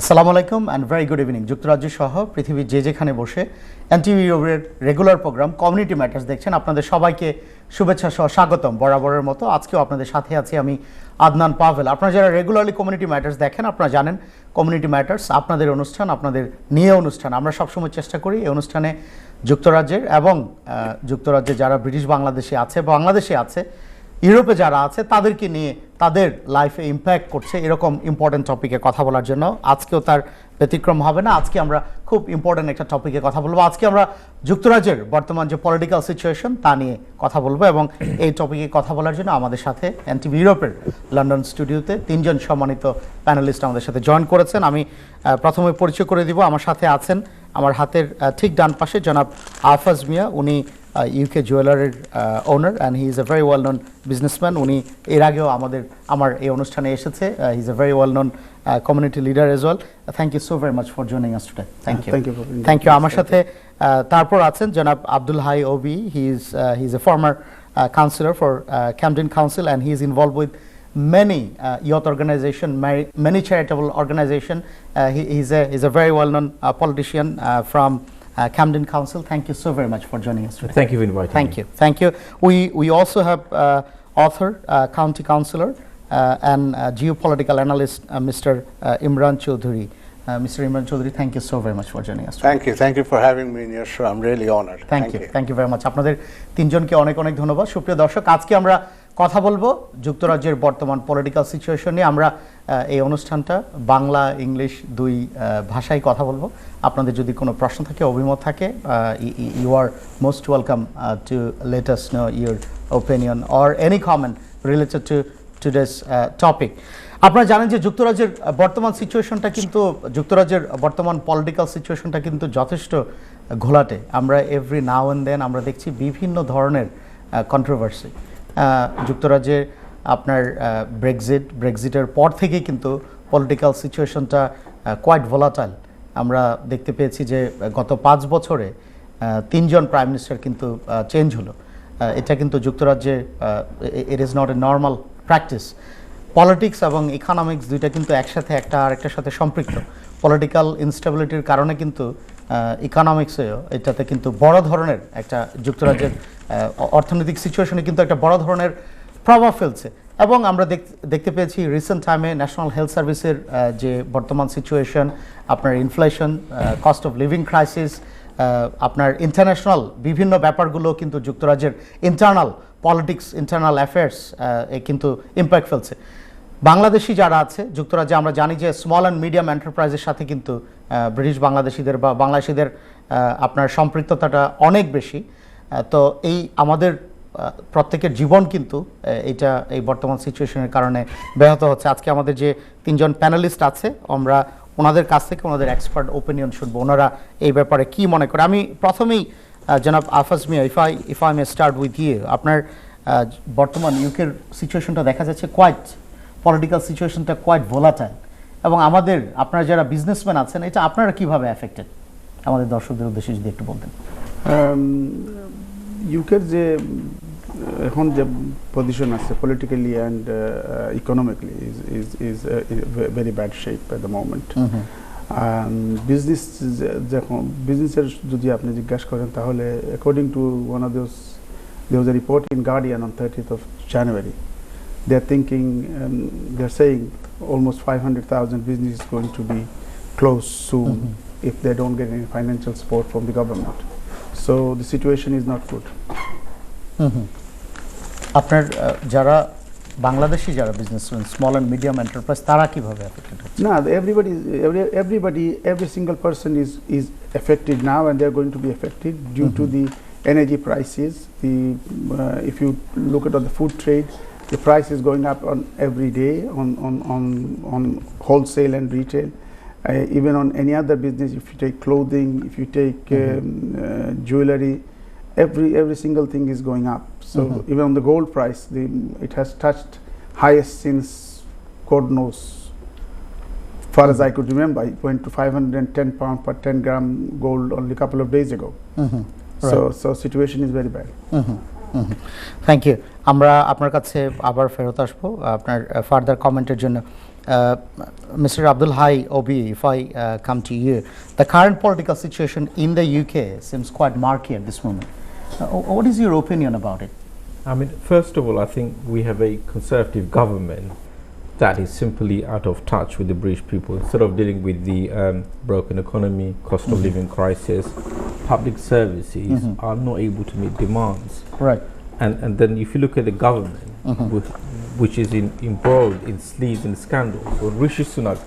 আসসালামু আলাইকুম and very good evening. যুক্তরাজ্য সহ পৃথিবীর যে যেখানে বসে এনটিভি ইউরোপের রেগুলার প্রোগ্রাম কমিউনিটি ম্যাটার্স দেখছেন, আপনাদের সবাইকে শুভেচ্ছা সহ স্বাগতম। বরাবরের মতো আজকেও আপনাদের সাথে আছি আমি আদনান পাভেল। আপনারা যারা রেগুলারলি কমিউনিটি ম্যাটার্স দেখেন, আপনারা জানেন কমিউনিটি ম্যাটার্স আপনাদের অনুষ্ঠান, আপনাদের নিয়ে অনুষ্ঠান। আমরা সবসময় চেষ্টা করি এই অনুষ্ঠানে যুক্তরাজ্যের এবং যুক্তরাজ্যে যারা ব্রিটিশ বাংলাদেশে আছে, বাংলাদেশে আছে, ইউরোপে যারা আছে তাদেরকে নিয়ে তাদের লাইফে ইম্প্যাক্ট করছে এরকম ইম্পর্টেন্ট টপিকে কথা বলার জন্য। আজকেও তার ব্যতিক্রম হবে না। আজকে আমরা খুব ইম্পর্টেন্ট একটা টপিকে কথা বলবো। আজকে আমরা যুক্তরাজ্যের বর্তমান যে পলিটিক্যাল সিচুয়েশন তা নিয়ে কথা বলবো এবং এই টপিকে কথা বলার জন্য আমাদের সাথে এনটিভি ইউরোপের লন্ডন স্টুডিওতে তিনজন সম্মানিত প্যানেলিস্ট আমাদের সাথে জয়েন করেছেন। আমি প্রথমে পরিচয় করে দিব। আমার সাথে আছেন আমার হাতের ঠিক ডান পাশে জনাব আলহাজ মিয়া। উনি ইউকে জুয়েলারের owner and he is a very well known businessman. উনি এর আগেও আমার এই অনুষ্ঠানে এসেছে। He is a very well known community leader as well. Thank you so very much for joining us today. Thank you. আমার সাথে তারপর আছেন জনাব আব্দুল হাই ওবি। He is a former councillor for Camden council and he is involve with many youth organization, many charitable organization. He's a very well-known politician from Camden Council. Thank you so very much for joining us today. Thank you for inviting me. Thank you. We also have author, county councillor, and geopolitical analyst, Mr. Imran Chaudhary. Mr. Imran Chaudhary, thank you so very much for joining us today. Thank you for having me in your show. I'm really honored. Thank you very much. আপনাদের তিনজনকে অনেক অনেক ধন্যবাদ। সুপ্রিয় দর্শক, আজকে আমরা কথা বলবো যুক্তরাজ্যের বর্তমান পলিটিক্যাল সিচুয়েশন নিয়ে। আমরা এই অনুষ্ঠানটা বাংলা ইংলিশ দুই ভাষায় কথা বলবো। আপনাদের যদি কোনো প্রশ্ন থাকে, অভিমত থাকে, you are most welcome to let us know your opinion or any comment related to today's topic. আপনারা জানেন যে যুক্তরাজ্যের বর্তমান সিচুয়েশনটা কিন্তু যুক্তরাজ্যের বর্তমান পলিটিক্যাল সিচুয়েশনটা কিন্তু যথেষ্ট ঘোলাটে। আমরা এভরি নাও অ্যান্ড দেন আমরা দেখছি বিভিন্ন ধরনের কন্ট্রোভার্সি। যুক্তরাজ্যে আপনার ব্রেক্সিটের পর থেকেই কিন্তু পলিটিক্যাল সিচুয়েশনটা কোয়াইট ভোলাটাইল। আমরা দেখতে পেয়েছি যে গত 5 বছরে 3জন প্রাইম মিনিস্টার কিন্তু চেঞ্জ হলো। এটা কিন্তু যুক্তরাজ্যে it is not a normal practice. Politics এবং ইকোনমিক্স দুইটা কিন্তু একসাথে একটা আরেকটার সাথে সম্পৃক্ত। পলিটিক্যাল ইনস্টেবিলিটির কারণে কিন্তু ইকোনমিক্সেও এটাতে কিন্তু বড় ধরনের একটা যুক্তরাজ্যের অর্থনৈতিক সিচুয়েশনে কিন্তু একটা বড় ধরনের প্রভাব ফেলছে। এবং আমরা দেখতে পেয়েছি রিসেন্ট টাইমে ন্যাশনাল হেলথ সার্ভিসের যে বর্তমান সিচুয়েশন, আপনার inflation, cost of living crisis, আপনার ইন্টারন্যাশনাল বিভিন্ন ব্যাপারগুলো কিন্তু যুক্তরাজ্যের ইন্টারনাল পলিটিক্স, ইন্টারনাল অ্যাফেয়ার্স কিন্তু ইম্প্যাক্ট ফেলছে। বাংলাদেশি যারা আছে যুক্তরাজ্যে, আমরা জানি যে স্মল অ্যান্ড মিডিয়াম এন্টারপ্রাইজের সাথে কিন্তু ব্রিটিশ বাংলাদেশিদের বা বাংলাদেশিদের আপনার সম্পৃক্ততাটা অনেক বেশি। তো এই আমাদের প্রত্যেকের জীবন কিন্তু এই বর্তমান সিচুয়েশনের কারণে ব্যাহত হচ্ছে। আজকে আমাদের যে তিনজন প্যানেলিস্ট আছে, আমরা ওনাদের কাছ থেকে ওনাদের এক্সপার্ট ওপিনিয়ন শুনবো, ওনারা এই ব্যাপারে কি মনে করে। আমি প্রথমেই জনাব Alhaj Mia, if I may start with you. আপনার বর্তমান ইউকের সিচুয়েশনটা দেখা যাচ্ছে পলিটিক্যাল সিচুয়েশনটা কোয়াইট ভোলাটাইল, এবং আপনারা যারা বিজনেসম্যান আছেন, এটা আপনারা কিভাবে এফেক্টেড আমাদের দর্শকদের উদ্দেশ্যে যদি একটু বলতেন। ইউকের যে এখন যে পজিশন আছে politically and economically is very bad shape at the moment. বিজনেসের যদি আপনি জিজ্ঞাসা করেন তাহলে according to one of those, there was a report in Guardian on 30th of January. They're thinking, they're saying almost 500,000 businesses going to be closed soon if they don't get any financial support from the government. So the situation is not good. আপনার যারা বাংলাদেশি যারা businessman, small and medium enterprise, তারা কিভাবে affected হচ্ছে? No, every single person is affected now, and they're going to be affected due to the energy prices. If you look at the food trade, the price is going up on every day on wholesale and retail. Even on any other business, if you take clothing, if you take jewelry, every single thing is going up. So even on the gold price, it has touched highest since God knows. Far as I could remember, it went to £510 per 10 gram gold only a couple of days ago. So situation is very bad. Thank you. আমরা আপনার কাছে আবার ফেরত আসবো আপনার further কমেন্টের জন্য। Mr. Abdul Hai Obi, if I come to you, the current political situation in the UK seems quite murky at this moment. What is your opinion about it? I mean, first of all, I think we have a conservative government that is simply out of touch with the British people. Instead of dealing with the broken economy, cost of living crisis, public services are not able to meet demands. Right. And then if you look at the government, which is embroiled in sleaze and scandals, when Rishi Sunak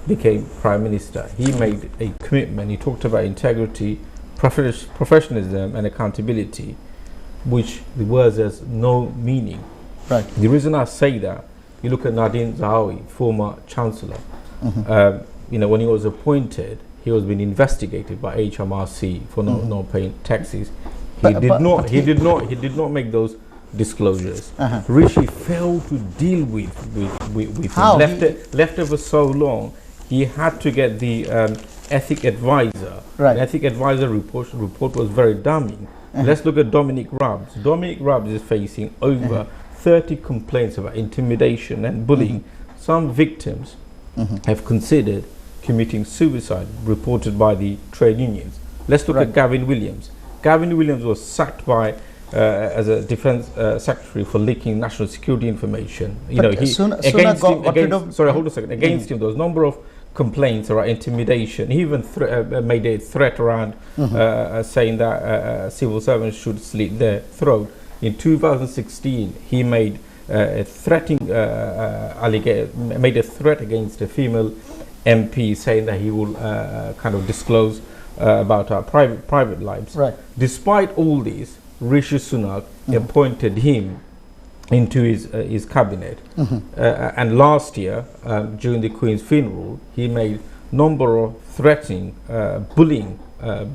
became Prime Minister, he made a commitment. He talked about integrity, professionalism and accountability, which the words has no meaning. Right. The reason I say that, you look at Nadine Zahawi, former Chancellor, you know, when he was appointed, he was being investigated by HMRC for not paying taxes. He did not make those disclosures. Rishi failed to deal with How? him. Left it for so long, he had to get the ethic advisor. Right. The ethic advisor report was very damning. Let's look at Dominic Rabbs. Dominic Rabbs is facing over 30 complaints about intimidation and bullying. Some victims have considered committing suicide, reported by the trade unions. Let's look at Gavin Williams. Gavin Williams was sacked by as a defense secretary for leaking national security information. You know, he against him there was a number of complaints around intimidation. He even made a threat around saying that civil servants should slit their throat. In 2016, he made a threatening made a threat against a female MP, saying that he will kind of disclose about our private lives. Right. Despite all this, Rishi Sunak appointed him into his cabinet, and last year during the Queen's funeral, he made number of threatening, bullying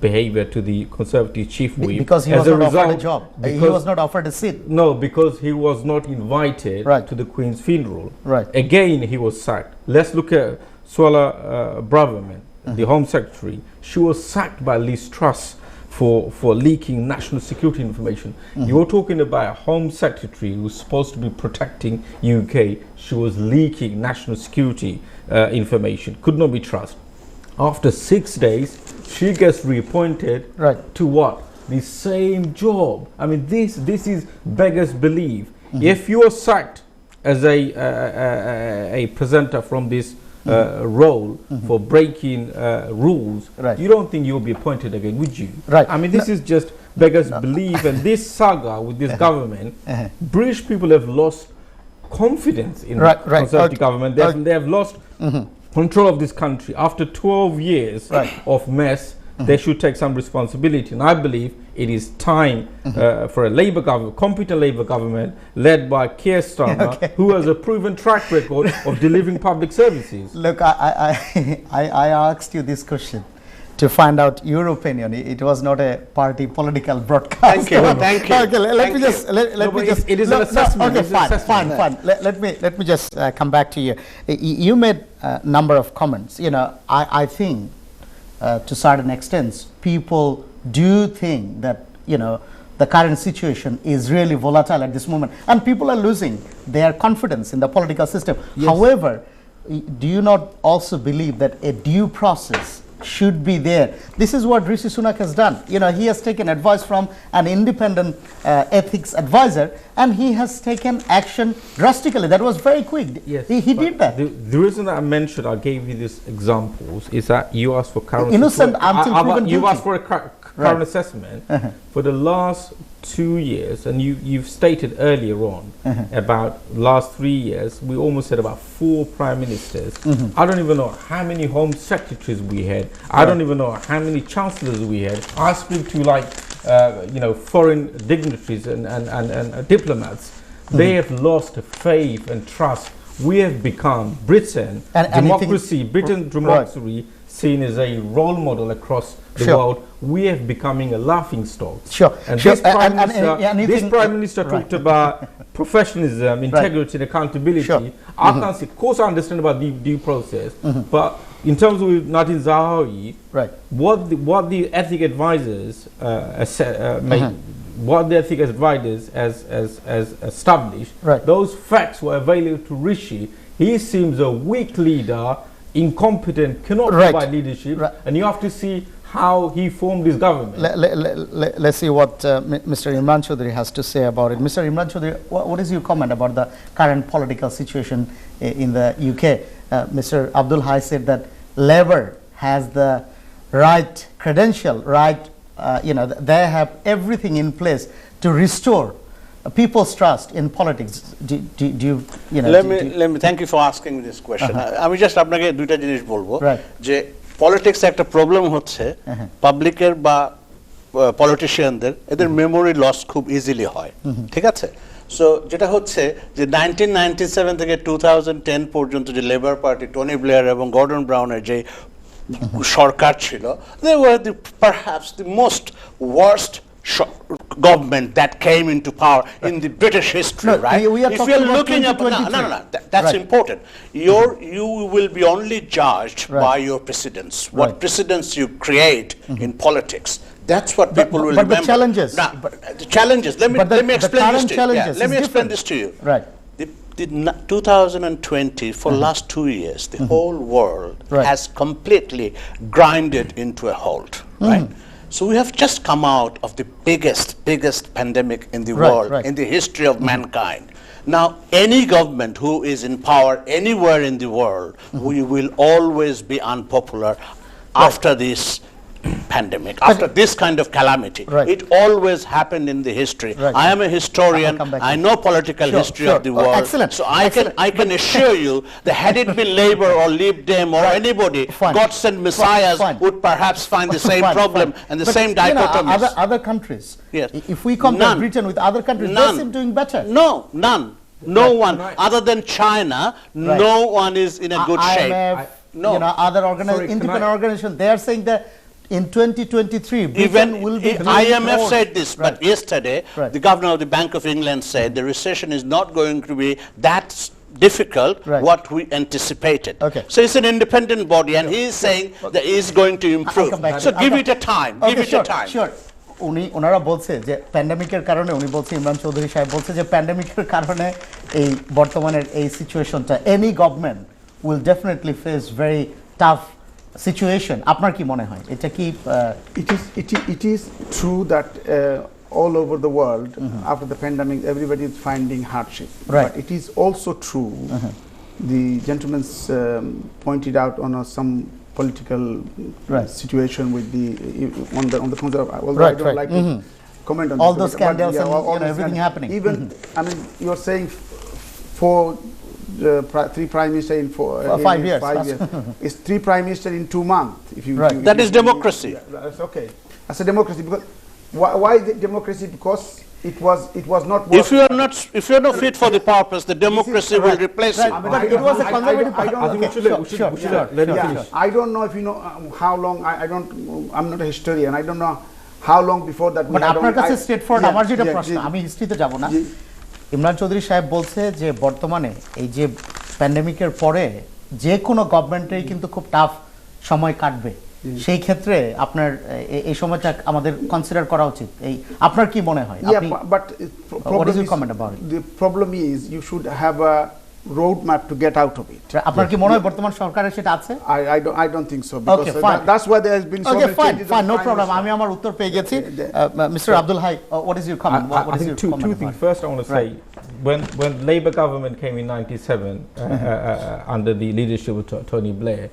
behavior to the Conservative chief whip. Because he was not offered a job. He was not offered a seat. No, because he was not invited to the Queen's funeral. Right. Again, he was sacked. Let's look at Swala Braverman, the Home Secretary. She was sacked by Liz Truss for leaking national security information. You're talking about a Home Secretary who's supposed to be protecting UK. She was leaking national security information. Could not be trusted. After 6 days, she gets reappointed to what? The same job. I mean, this is beggars belief. If you are sacked as a presenter from this role for breaking rules, you don't think you'll be appointed again, would you? Right. I mean, this is just beggars belief, and this saga with this government, British people have lost confidence in the Conservative government. They have lost control of this country. After 12 years of mess, they should take some responsibility. And I believe it is time for a Labour government, competent Labour government, led by Keir Starmer, who has a proven track record of delivering public services. Look, I asked you this question to find out your opinion. It was not a party political broadcast. Thank you. Thank you. Okay, let me just. It is an assessment. Okay, fine. Let me just come back to you. You made a number of comments. You know, I think to certain extent, people do think that, you know, the current situation is really volatile at this moment, and people are losing their confidence in the political system. Yes. However, do you not also believe that a due process should be there? This is what Rishi Sunak has done. You know, he has taken advice from an independent ethics advisor, and he has taken action drastically. That was very quick. Yes, he did that. The reason that I mentioned, I gave you these examples, is that you asked for current innocent until proven you guilty. asked for a current assessment for the last 2 years, and you've stated earlier on about last 3 years, we almost had about 4 prime ministers. I don't even know how many home secretaries we had. I don't even know how many chancellors we had. I speak to you know, foreign dignitaries and diplomats. They have lost faith and trust. We have become Britain democracy seen as a role model across the world. We are becoming a laughing stock. And this prime minister talked about professionalism, integrity, and accountability. I can't see. Of course, I understand about the due process, but in terms of Nadine Zahawi, what the ethic advisors what the ethics advisors has established, those facts were available to Rishi. He seems a weak leader, incompetent, cannot Right. provide leadership, Right. and you have to see how he formed his government. Let's see what Mr. Imran Chaudhry has to say about it. Mr. Imran Chaudhry, what is your comment about the current political situation in the UK? Mr. Abdul Hai said that Labour has the right credential, right, they have everything in place to restore people's trust in politics. Do you, let me thank you for asking this question. আমি just আপনাকে দুইটা জিনিস বলবো Right. যে politics একটা problem হচ্ছে পাবলিকের বা পলিটিশিয়ানদের এদের মেমোরি লস খুব ইজিলি হয়, ঠিক আছে? সো যেটা হচ্ছে যে 1997 থেকে 2010 পর্যন্ত যে লেবার পার্টি টনি ব্লেয়ার এবং গর্ডন ব্রাউনের যে সরকার ছিল, they were perhaps the most worst government that came into power in the British history, No, right? we are If talking you're about looking at 2023. that's Right. important. You will be only judged Right. by your precedents, what Right. precedents you create in politics. That's what people will but the remember. challenges. The challenges. Let me the explain this current to you. challenges Let is me explain different. this to you. Right. The 2020 for last 2 years, the whole world Right. has completely grinded into a halt, right? So we have just come out of the biggest pandemic in the Right, world, right. in the history of mankind. Now, any government who is in power anywhere in the world, we will always be unpopular after this pandemic, after this kind of calamity. Right. It always happened in the history. Right. I am a historian. I'll come back I to you. know political Sure, history sure. of the Oh, world. excellent. So Excellent. I can assure you that had it been Labour or Lib Dem or anybody, Fine. God sent messiahs Fine. would perhaps find the same Fine, problem fine. and the But, same dichotomies. Other countries, Yes. if we compare None. Britain with other countries, None. they seem doing better. No, none. No Right. one, other than China, Right. no one is in a good shape. IMF, No. other Sorry, can independent I- organizations, they are saying that in 2023, Britain Even will be IMF forced. said this, but Right. yesterday Right. the governor of the Bank of England said the recession is not going to be that difficult Right. what we anticipated. Okay. So it's an independent body and he is saying that he is going to improve. come back to So it. give I'll it a time. Give Okay, it sure, a time. sure. ওনারা বলছে যে প্যান্ডেমিকের কারণে, উনি বলছে, ইমরান চৌধুরী সাহেব বলছে যে প্যান্ডেমিকের কারণে এই বর্তমানের এই সিচুয়েশনটা any government will definitely face very tough situation. আপনার কি মনে হয় এটা কি? It is true that all over the world after the pandemic everybody is finding hardship. Right. But it is also true, the gentleman's pointed out on some political Right. situation with the on the concept of, although Right, I don't right. like to comment on All this, those but scandals and, all those everything scandals. happening. Even I mean you're saying three prime minister in 5 years. 5 years. It's 3 prime minister in 2 months. If you, Right. if That you- is democracy. Yeah, that's okay. That's a democracy because why is it democracy? Because it was not. If you are not fit for the purpose, the democracy will replace Right. you. But it was a conservative I don't- I think Okay, we should sure. let him Yeah, finish. I don't know if you know how long. I don't. I'm not a historian. I don't know how long before that. But আপনার কাছে straight forward আমার যেটা প্রশ্ন, yeah. আমি হিস্ট্রিতে যাব না। জি। ইমরান চৌধুরী সাহেব বলছে যে বর্তমানে এই যে প্যান্ডেমিকের পরে যে কোনো গভর্নমেন্টেরই কিন্তু খুব টাফ সময় কাটবে, সেই ক্ষেত্রে আপনার এই সময়টা আমাদের কনসিডার করা উচিত। এই আপনার কি মনে হয়? Yeah, আপনি but what is your comment about it? The problem is you should have a roadmap to get out of it. আপনার কি মনে হয় বর্তমান সরকারের সেটা আছে? I don't think so because Okay, fine. that's why there has been so Okay, many fine, changes. fine, no of problem. prime আমি আমার উত্তর পেয়ে গেছি। Yeah. Mr. Abdul Hai, what is your comment? What I is your think two comment things. about it? First, I want to say when Labour government came in '97 under the leadership of Tony Blair,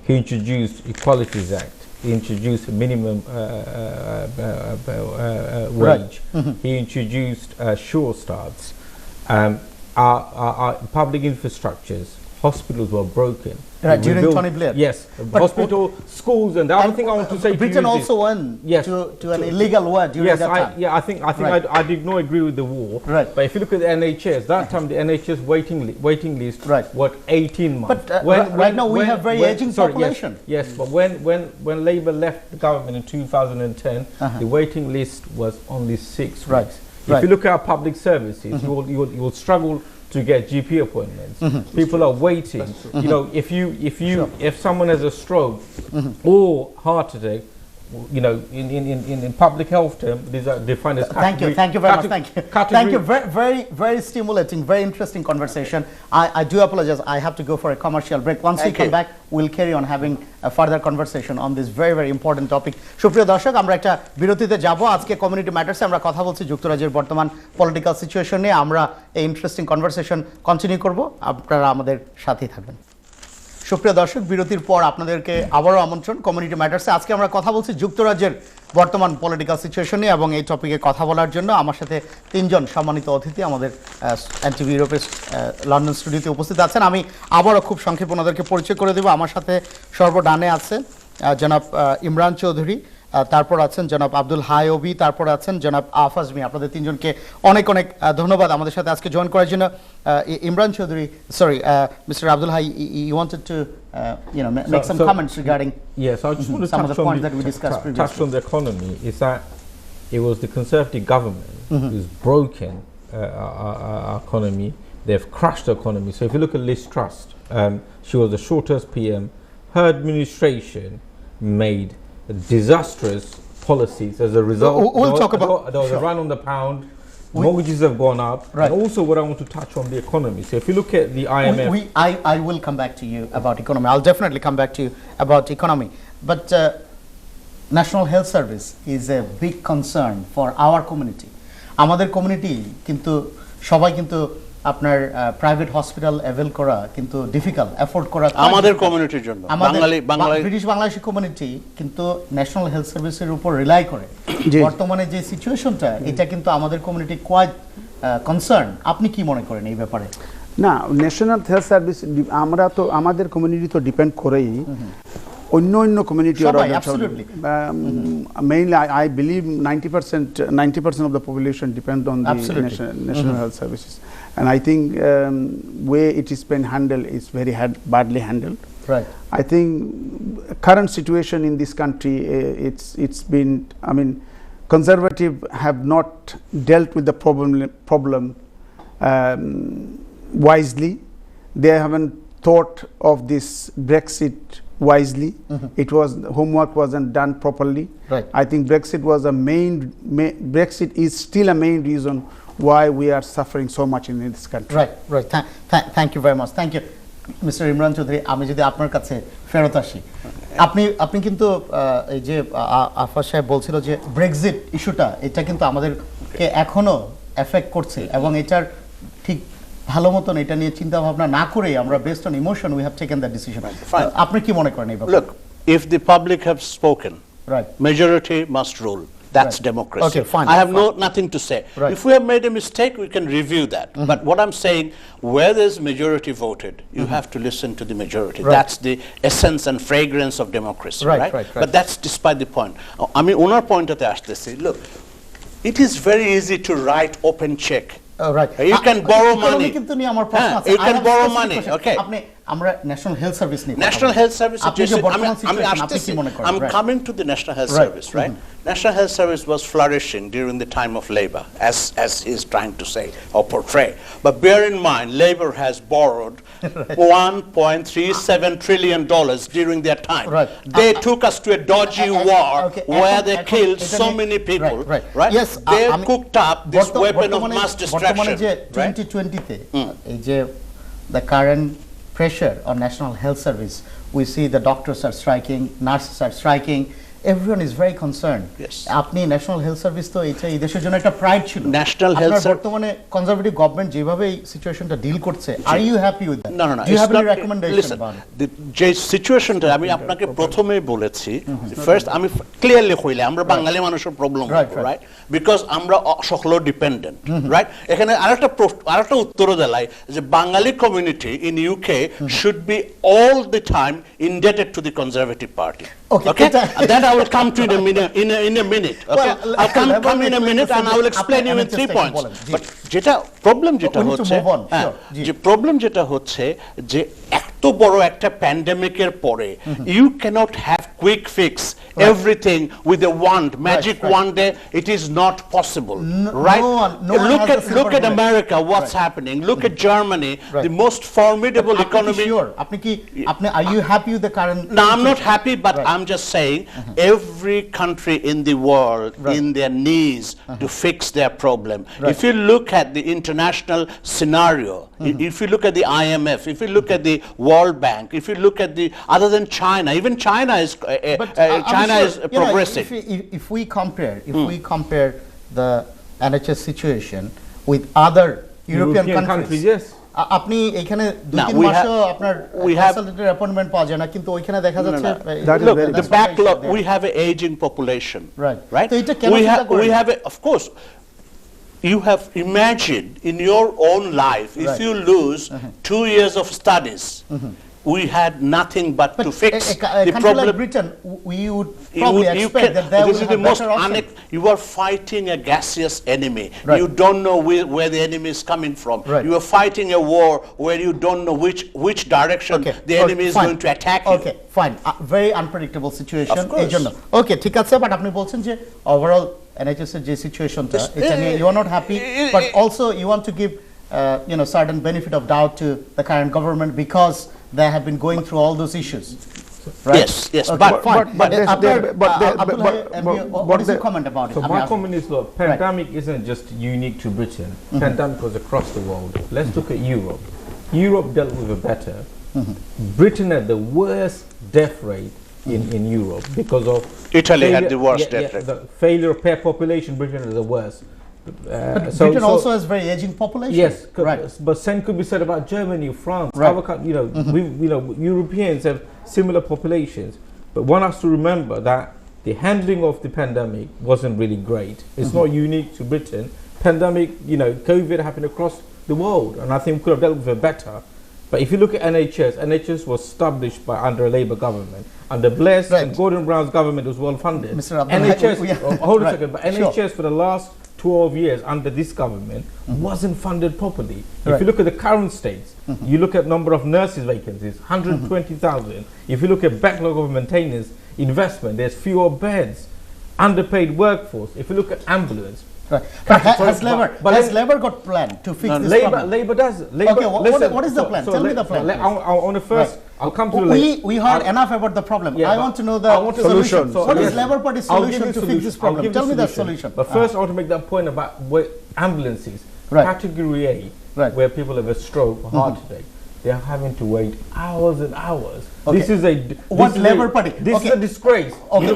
he introduced Equalities Act. He introduced a minimum wage. He introduced sure starts. Our public infrastructures, hospitals were broken. Right, We during built- Tony Blair. Yes, But hospital, schools, and the other thing I want to say to Britain you is also this. went Yes. to an illegal war during Yes, that time. I think Right. I did not agree with the war. Right. But if you look at the NHS, that time the NHS waiting list Right. what 18 months. But right now we have very aging population. Yes, but when Labour left the government in 2010, the waiting list was only 6 Right. weeks. If Right. you look at our public services, you will struggle to get GP appointments. People are waiting. You know, if someone has a stroke or heart attack, you know, in public health terms, these are defined as Thank you very much. Thank you. Very stimulating, very interesting conversation. I do apologize. I have to go for a commercial break. Once we come back, we'll carry on having a further conversation on this very important topic. সুপ্রিয় দর্শক, আমরা একটা বিরতিতে যাব। আজকে community ম্যাটার্সে আমরা কথা বলছি যুক্তরাজ্যের বর্তমান পলিটিক্যাল সিচুয়েশন নিয়ে। আমরা এই ইন্টারেস্টিং কনভারসেশন কন্টিনিউ করব। আপনারা আমাদের সাথেই থাকবেন। সুপ্রিয় দর্শক, বিরতির পর আপনাদেরকে আবারও আমন্ত্রণ কমিউনিটি ম্যাটার্সে। আজকে আমরা কথা বলছি যুক্তরাজ্যের বর্তমান পলিটিক্যাল সিচুয়েশন নিয়ে, এবং এই টপিকে কথা বলার জন্য আমার সাথে তিনজন সম্মানিত অতিথি আমাদের এনটিভি ইউরোপের লন্ডন স্টুডিওতে উপস্থিত আছেন। আমি আবারও খুব সংক্ষেপে ওনাদেরকে পরিচয় করে দেব। আমার সাথে সর্বডানে আছেন জনাব ইমরান চৌধুরী, তারপর আছেন জনাব আব্দুল হায়বি, তারপর আছেন জনাব আফাজ মিয়া। আপনাদের তিনজনকে অনেক ধন্যবাদ আমাদের সাথে আজকে জয়েন করার জন্য। Imran Chowdhury, sorry, mister Abdul Hai, you wanted to make some comments regarding yes, I just want to some of the touch points that we discussed previously. Touch on the economy. Is that it was the Conservative government who's broken our economy. They've crushed the economy. So if you look at Liz Truss, she was the shortest PM. Her administration made disastrous policies as a result. We'll talk about there was a run on the pound. Mortgages have gone up. Right. And also what I want to touch on the economy. So if you look at the IMF. I will come back to you about economy. I'll definitely come back to you about economy. But National Health Service is a big concern for our community. আমাদের community কিন্তু সবাই কিন্তু আপনার private hospital avail করা কিন্তু difficult, afford করা আমাদের কমিউনিটির জন্য। ব্রিটিশ বাংলাদেশি কমিউনিটি কিন্তু ন্যাশনাল হেলথ সার্ভিসের উপর রিলাই করে। বর্তমানে যে সিচুয়েশনটা, এটা কিন্তু আমাদের কমিউনিটি কোয়াইট কনসার্ন। আপনি কি মনে করেন এই ব্যাপারে? না, ন্যাশনাল হেলথ সার্ভিস আমরা তো আমাদের কমিউনিটি তো ডিপেন্ড করেই অন্য community. Mainly I believe 90% of the population depend on the national health services, and I think way it is been handled is very badly handled. Right. I think current situation in this country, it's been, I mean, Conservative have not dealt with the problem wisely. They haven't thought of this Brexit wisely. It was, homework wasn't done properly. Right. I think Brexit was Brexit is still a main reason why we are suffering so much in this country. Right. Thank you very much. Thank you, Mr. Imran Chowdhury. আমি যদি আপনার কাছে ফেরত আসি, আপনি কিন্তু এই যে আফাজ সাহেব বলছিল যে ব্রেক্সিট ইস্যুটা, এটা কিন্তু আমাদেরকে এখনো এফেক্ট করছে, এবং এটার ঠিক ভালো মতন এটা নিয়ে চিন্তা ভাবনা না করে আমরা based on emotion we have taken that decision. আপনি কি মনে করেন এই ব্যাপারে? Look, if the public have spoken, right, majority must rule. That's right. Democracy. Okay, fine. I have nothing to say. Right. If we have made a mistake, we can review that. But what I'm saying, where there's majority voted, you have to listen to the majority. Right. That's the essence and fragrance of democracy, Right. But that's despite the point. I mean, onar point ate ashtechi. Look, it is very easy to write open check. Right. You can borrow money. কিন্তু নিয়ে আমার প্রশ্ন আছে। You can borrow money. Okay. আপনি আমরা national health service নিয়ে National Health Service. আপনি কি মনে করেন? I'm coming to the National Health Right. Service, right? National Health Service was flourishing during the time of Labour, as he's trying to say or portray. But bear in mind, Labour has borrowed $1.37 trillion during their time. Right. They took us to a dodgy war where they killed so many people. Right? Yes. They cooked up this weapon of mass destruction. যে 2020-তে এই যে the current pressure on National Health Service, we see the doctors are striking, nurses are striking, everyone is very concerned. Yes. আপনি national health service তো এটা এই দেশের জন্য একটা প্রাইড ছিল। National Health Service বর্তমানে কনজারভেটিভ গভর্নমেন্ট যেভাবে এই সিচুয়েশনটা ডিল করছে, are you happy with that? No. Do you have any recommendation about it? যে সিচুয়েশনটা আমি আপনাকে প্রথমেই বলেছি, ফার্স্ট আমি ক্লিয়ারলি কইলে আমরা বাঙালি মানুষের প্রবলেম, রাইট? বিকজ আমরা সকল ডিপেন্ডেন্ট, রাইট? এখানে আরেকটা উত্তর দেলাই যে Bengali community in UK should be all the time indebted to the Conservative party. Okay, that I will come to in a minute. Okay, I'll come in a minute and I will explain you in 3 points. But যেটা problem যেটা হচ্ছে যে এত বড় একটা প্যান্ডেমিকের পরে you cannot have quick fix everything with a wand, magic wand. It is not possible, right? No one look has at the silver bullet. America, what's happening. Look at Germany, the most formidable economy. Are you happy with the current? No, I'm not happy, but I'm just saying every country in the world in their knees to fix their problem. If you look at the international scenario, if you look at the IMF, if you look at the World Bank, if you look at the other than China, even China is China is progressing. If we compare the NHS situation with other European countries, yes. আপনি এখানে 2-3 মাসও আপনার কনসালটেন্টের appointment পাওয়া যায় না, কিন্তু ওইখানে দেখা যাচ্ছে look, the backlog, we have an aging population, right? তো এটা কেন we have of course. You have imagined in your own life, if you lose 2 years of studies, we had nothing but to fix the problem. Like Britain, we would probably expect that there would have better option. You are fighting a gaseous enemy. You don't know where the enemy is coming from. You are fighting a war where you don't know which direction the enemy is going to attack you. Okay, fine. Very unpredictable situation. Of course. Okay, ঠিক আছে, but আপনি বলছেন যে overall NHS এর যে সিচুয়েশনটা এটা নিয়ে you are not happy, but also you want to give certain benefit of doubt to the current government because they have been going through all those issues, right? Yes, okay, but fine. What is your comment about it? So my comment is, look, pandemic isn't just unique to Britain. Pandemic was across the world. Let's look at Europe. Europe dealt with it better. Britain had the worst death rate in Europe because of Italy had the worst death rate. The failure of per population, Britain is the worst. But Britain also has very aging population. Yes, right. But same could be said about Germany, France. Europeans have similar populations. But one has to remember that the handling of the pandemic wasn't really great. It's not unique to Britain. Pandemic, COVID happened across the world, and I think we could have dealt with it better. But if you look at NHS was established under a Labour government. Under Blair's and Gordon Brown's government, it was well funded. NHS, hold a second, but NHS for the last 12 years under this government wasn't funded properly. If you look at the current states, you look at number of nurses vacancies, 120,000. If you look at backlog of maintenance, investment, there's fewer beds, underpaid workforce. If you look at ambulance, right. But has Labour got plan to fix this problem? Labour does. What is the plan? Tell me the plan. I'll come to we heard enough about the problem. I want to know the solution. What is Labour Party's solution to fix this problem? Tell me the solution. But first, I want to make that point about ambulances. Category A, where people have a stroke or heart attack, they are having to wait hours and hours. This is Labour Party? This is a disgrace. Okay,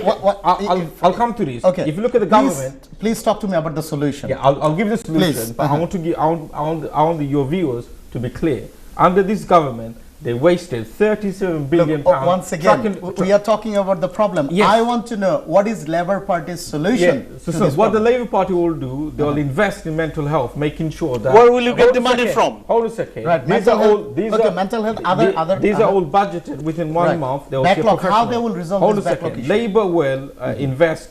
I'll come to this. Okay. If you look at the government, please talk to me about the solution. Yeah, I'll give the solution. Please. But I want to give. I want your viewers to be clear. Under this government, they wasted 37 billion pounds. Once again, we are talking about the problem. Yes. I want to know what is Labour Party's solution. So what the Labour Party will do, they will invest in mental health, making sure that. Where will you get the money from? Hold a second. Right. Mental health. These are all budgeted within 1 month. They will backlog. How they will resolve this backlog issue? Labour will invest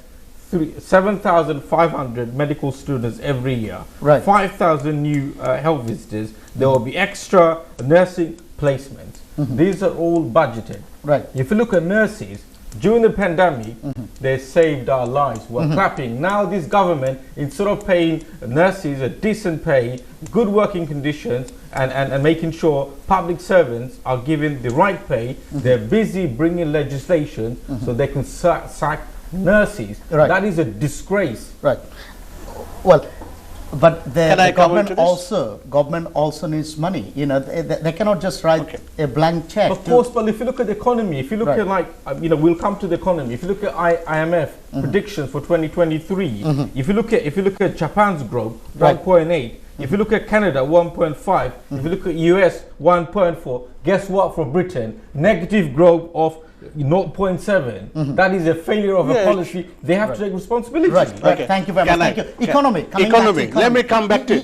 7,500 medical students every year. Right. 5,000 new health visitors. There will be extra nursing placements. These are all budgeted. Right. If you look at nurses, during the pandemic, they saved our lives. We're clapping. Now this government, instead of paying nurses a decent pay, good working conditions, and making sure public servants are given the right pay, they're busy bringing legislation so they can sack nurses. Right. That is a disgrace. Right. Well, but the government also needs money. They cannot just write a blank check. Of course, but if you look at the economy, if you look at we'll come to the economy. If you look at IMF predictions for 2023, if you look at Japan's growth, 1.8. If you look at Canada, 1.5. If you look at US, 1.4. Guess what? For Britain, negative growth of 0.7. That is a failure of a policy. They have to take responsibility. Right. Okay. Thank you very much. Thank you. Economy. Let me come back to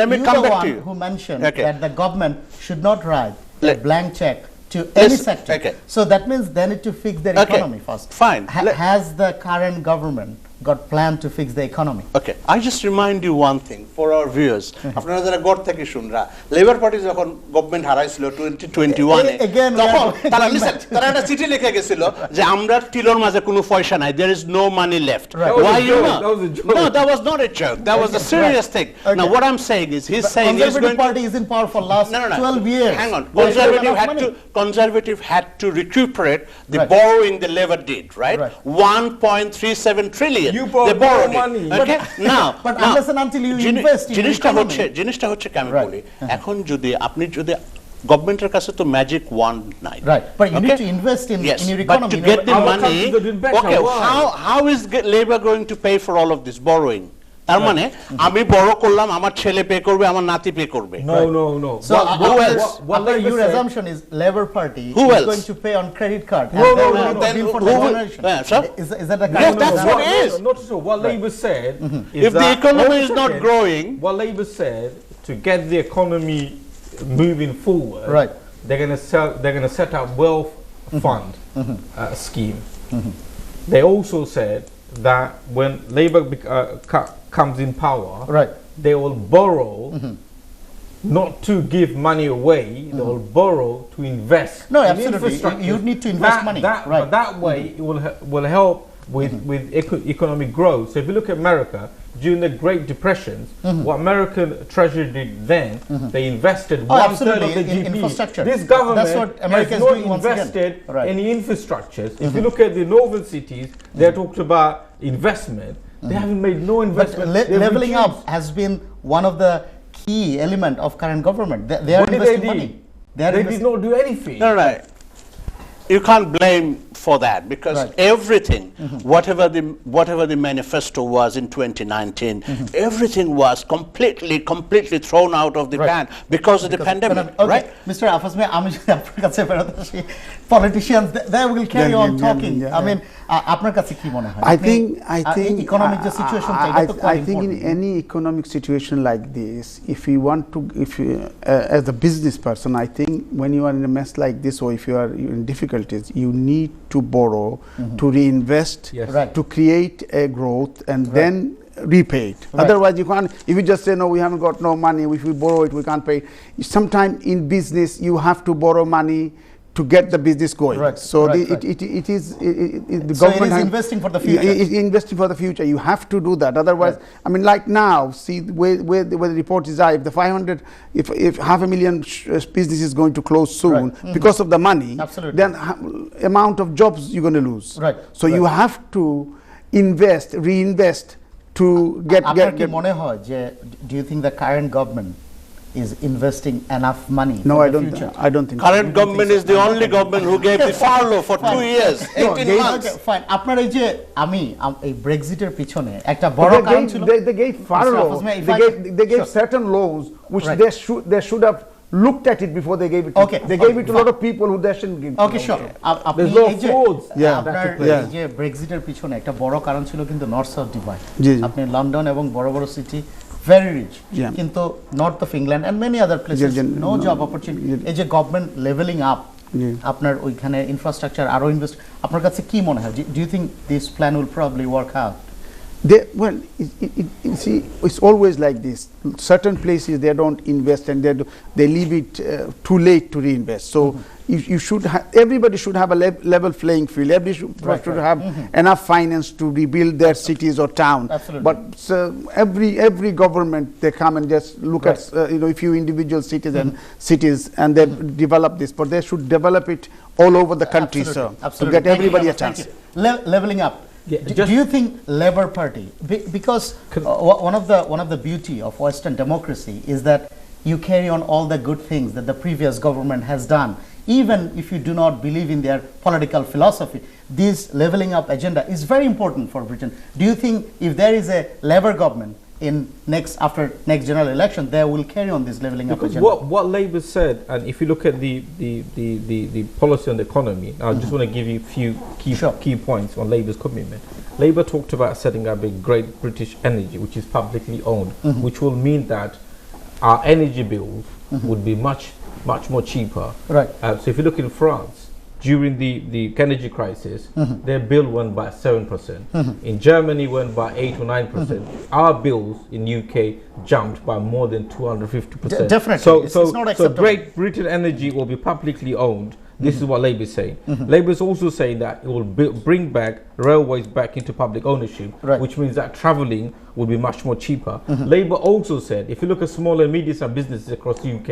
let me come back to you. Who mentioned that the government should not write a blank check to any sector. So that means they need to fix their economy first. Fine. Has the current government got planned to fix the economy. Okay, I just remind you one thing for our viewers. আপনারা যারা গড় থেকে শুনরা, labour party যখন government হারাইছিল 2021 A, Again, we তখন are তারা going listen, back. তারা একটা চিঠি লিখে গেছিল যে আমরা টিলোর মাঝে কোনো পয়সা নাই, there is no money left. Right. That was Why a you joke. know? That was a joke. No, that was not a joke. That was a serious thing. Okay. Now what I'm saying is, he's The saying he's Conservative going Party is in power for last no, no, no. 12 years. Hang on. There's not enough money. Conservative had to recuperate the Right. borrowing the Labour did, right? Right. 1.37 trillion. You borrowed They borrowed more it. money. Okay? Now, But now, unless and until you jenny- invest in the জিনিসটা economy. হচ্ছে জিনিসটা হচ্ছে কি আমি Right. বলি, এখন যদি আপনি যদি গভর্নমেন্টের কাছে তো ম্যাজিক ওয়ান্ড নাই, Right, but you need Okay? to invest in Yes, your but economy. to in get the order- Our money, countries are doing better. okay, Why? how is Labour going to pay for all of this borrowing? তার মানে আমি বড় করলাম, আমার ছেলে pay করবে, আমার নাতি পে করবে। No. So who else? What after Labour your said- assumption is Labour Party Who is else? going to pay on credit card. No, and no, there no, will be then bill for who the will- generation. sir? Is that the kind Yes, of that's what example? it is. Not so. What Labour said is If the that- economy One is not second. growing, What Labour said, to get the economy moving forward, Right. they're going to set up wealth fund scheme. They also said that when Labour comes in power, Right. they will borrow not to give money away, they will borrow to invest No, in absolutely. infrastructure. You need to invest money. Right. But that way it will help with economic growth. So if you look at America, during the Great Depressions, what American Treasury did then, they invested Oh, 1/3 absolutely, of the in GDP. infrastructure. This government That's what America has is not doing once again. invested Right. any infrastructures. If you look at the northern cities, they talked about investment. They haven't made no But investment. They've leveling up reduced. has been one of the key element of current government. They are What did investing they money. do? They are They did investing. not do anything. no, no, you can't blame for that because Right. everything, whatever the manifesto was in 2019, everything was completely thrown out of the Right. pan because of the pandemic, Okay, right? Mr. Afas, আমি যদি আপনার কাছে ফেরত আসি, politicians they will carry on talking. I mean, আপনার কাছে কি মনে হয়? I আপনি, think economic যে situation I think in any economic situation like this, if you want to, as a business person, I think when you are in a mess like this, or if you are in difficulties, you need to borrow to reinvest, Yes. Right. to create a growth, and then repay it. Right. Otherwise, you can't. If you just say no, we haven't got no money. If we borrow it, we can't pay. Sometimes in business, you have to borrow money to get the business going. Right, So right, the, right. it is the So government it is has- investing for the future. investing for the future. You have to do that. Otherwise, Right. I mean, like now, see where the report is at. If the 500, if 500,000 business is going to close soon Right. because of the money, Absolutely. then amount of jobs you're going to lose. Right, So you right. have to reinvest to আপনার কি get. মনে হয় যে do you think the current government is investing enough money No, for I the don't. future? I don't think. Current government is the only government who gave the furlough for 2 years, 18 months. Okay, fine. আপনার এই যে এই ব্রেক্সিটের পিছনে একটা So. বড় কারণ They ছিল gave, they gave furlough. Afas, if They I- they gave Sure. certain loans which Right. they should have looked at it before they gave it. Okay, They gave okay, it to a lot of people who they shouldn't give. Okay sure আপনি There's no এই যে frauds. Yeah, আপনার that took place. এই যে ব্রেক্সিটের পিছনে একটা বড় কারণ ছিল কিন্তু নর্থ সাউথ ডিভাইড জি, জি। আপনি লন্ডন এবং বড় বড় সিটি ভেরি রিচ Yeah. কিন্তু north of England and many other places জি, নো no, জব অপরচুনিটি জি। এই যে গভর্নমেন্ট লেভেলিং আপ জি। আপনার ওইখানে ইনফ্রাস্ট্রাকচার আরো ইনভেস্ট আপনার কাছে কি মনে হয় do you think this plan will probably work out Well, see, it's always like this. Certain places they don't invest and they leave it too late to reinvest. So you should everybody should have a level playing field. Everybody should have enough finance to rebuild their cities or town. Absolutely. But every government they come and just look at a few individual cities and they develop this. But they should develop it all over the country, sir, to get everybody a chance. Leveling up. Yeah, Do you think Labour Party, because one of the beauty of Western democracy is that you carry on all the good things that the previous government has done, even if you do not believe in their political philosophy. This leveling up agenda is very important for Britain. Do you think if there is a Labour government after next general election, they will carry on this leveling up Because agenda? what Labour said, and if you look at the policy on the economy, I just want to give you a few key points on Labour's commitment. Labour talked about setting up a great British energy, which is publicly owned, which will mean that our energy bills would be much more cheaper. Right. So if you look in France, during the energy crisis, their bill went by 7%. In Germany, went by 8 or 9%. Our bills in UK jumped by more than 250%. Definitely, So, it's so, not so acceptable. Great Britain Energy will be publicly owned. This is what Labour is saying. Labour is also saying that it will bring back railways back into public ownership, Right. which means that travelling will be much more cheaper. Labour also said, if you look at small and medium-sized businesses across the UK,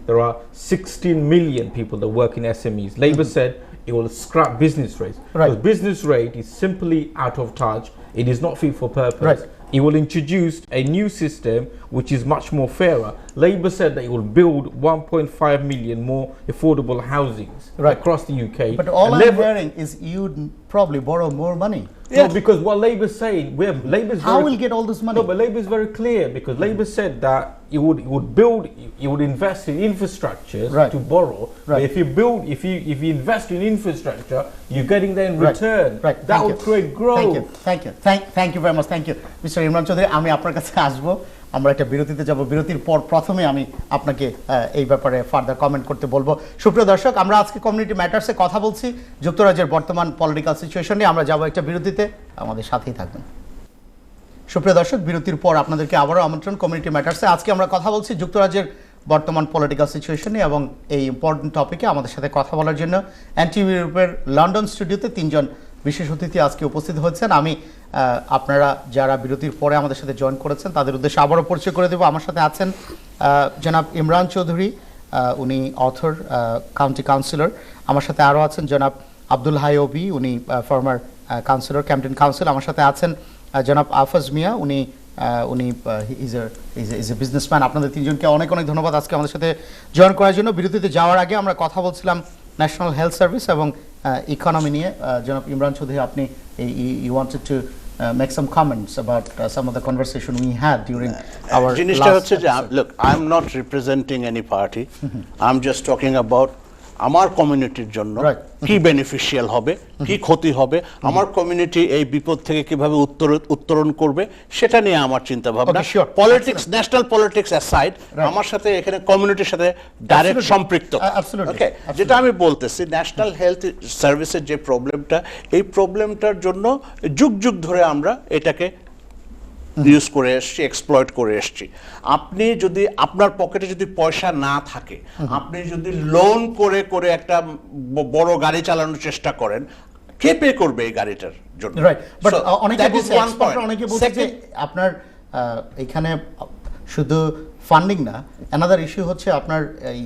there are 16 million people that work in SMEs. Labour said it will scrap business rates. Right. Because business rate is simply out of touch. It is not fit for purpose. Right. It will introduce a new system which is much more fairer. Labour said that it will build 1.5 million more affordable housings Right. across the UK. But all And I'm Labour- hearing is you'd probably borrow more money. No, because what Labour is saying, Labour is How will get all this money? No, but Labour is very clear because Labour said that it would invest in infrastructures Right. to borrow. Right. But if you invest in infrastructure, you're getting that in Right. return. Right. That Thank will you. create growth. Thank you very much. Thank you, Mr. Imran Chowdhury. আমি আপনার কাছে আসবো, আমরা একটা বিরতিতে যাব। বিরতির পর প্রথমে আমি আপনাকে এই ব্যাপারে ফার্দার কমেন্ট করতে বলবো। সুপ্রিয় দর্শক, আমরা আজকে কমিউনিটি ম্যাটার্সে কথা বলছি যুক্তরাজ্যের বর্তমান পলিটিক্যাল সিচুয়েশন নিয়ে। আমরা যাব একটা বিরতিতে, আমাদের সাথেই থাকবেন। সুপ্রিয় দর্শক, বিরতির পর আপনাদেরকে আবারও আমন্ত্রণ কমিউনিটি ম্যাটার্সে। আজকে আমরা কথা বলছি যুক্তরাজ্যের বর্তমান পলিটিক্যাল সিচুয়েশন নিয়ে এবং এই ইম্পর্টেন্ট টপিকে আমাদের সাথে কথা বলার জন্য এনটিভি গ্রুপের লন্ডন স্টুডিওতে তিনজন বিশেষ অতিথি আজকে উপস্থিত হয়েছেন। আমি আপনারা যারা বিরতির পরে আমাদের সাথে জয়েন করেছেন তাদের উদ্দেশ্যে আবারও পরিচয় করে দেব। আমার সাথে আছেন জনাব ইমরান চৌধুরী, উনি অথর, কাউন্টি কাউন্সিলর। আমার সাথে আরও আছেন জনাব আব্দুল হাই ওবি, উনি ফর্মার কাউন্সিলর, ক্যাম্পটেন কাউন্সিল। আমার সাথে আছেন জনাব আফাজ মিয়া, উনি ইজ এ বিজনেসম্যান। আপনাদের তিনজনকে অনেক অনেক ধন্যবাদ আজকে আমাদের সাথে জয়েন করার জন্য। বিরতিতে যাওয়ার আগে আমরা কথা বলছিলাম ন্যাশনাল হেলথ সার্ভিস এবং ইকোনমি নিয়ে। জনাব ইমরান চৌধুরী, আপনি you wanted to make some comments about some of the conversation we had during our জিনিসটা last হচ্ছে যে episode. look, I'm not representing any party. I'm just talking about আমার কমিউনিটির জন্য Right. কি বেনিফিশিয়াল হবে, কি ক্ষতি হবে, আমার কমিউনিটি এই বিপদ থেকে কিভাবে উত্তরণ করবে সেটা নিয়ে আমার চিন্তা ভাবনা। Okay, sure. Politics, national politics aside, আমার সাথে এখানে কমিউনিটির সাথে ডাইরেক্ট Absolutely. সম্পৃক্ত। Absolutely. ওকে, যেটা আমি বলতেছি ন্যাশনাল হেলথ সার্ভিসের যে প্রবলেমটা, এই প্রবলেমটার জন্য যুগ যুগ ধরে আমরা এটাকে ইউজ করে এসছি, এক্সপ্লয়েট করে এসছি। আপনি যদি আপনার পকেটে যদি পয়সা না থাকে, আপনি যদি লোন করে করে একটা বড় গাড়ি চালানোর চেষ্টা করেন, কে পে করবে এই গাড়িটার জন্য? রাইট, বাট অনেকে that is বলছে, one point. অনেকে বলছে যে Second, আপনার এখানে শুধু ফান্ডিং না, অ্যানাদার ইস্যু হচ্ছে আপনার এই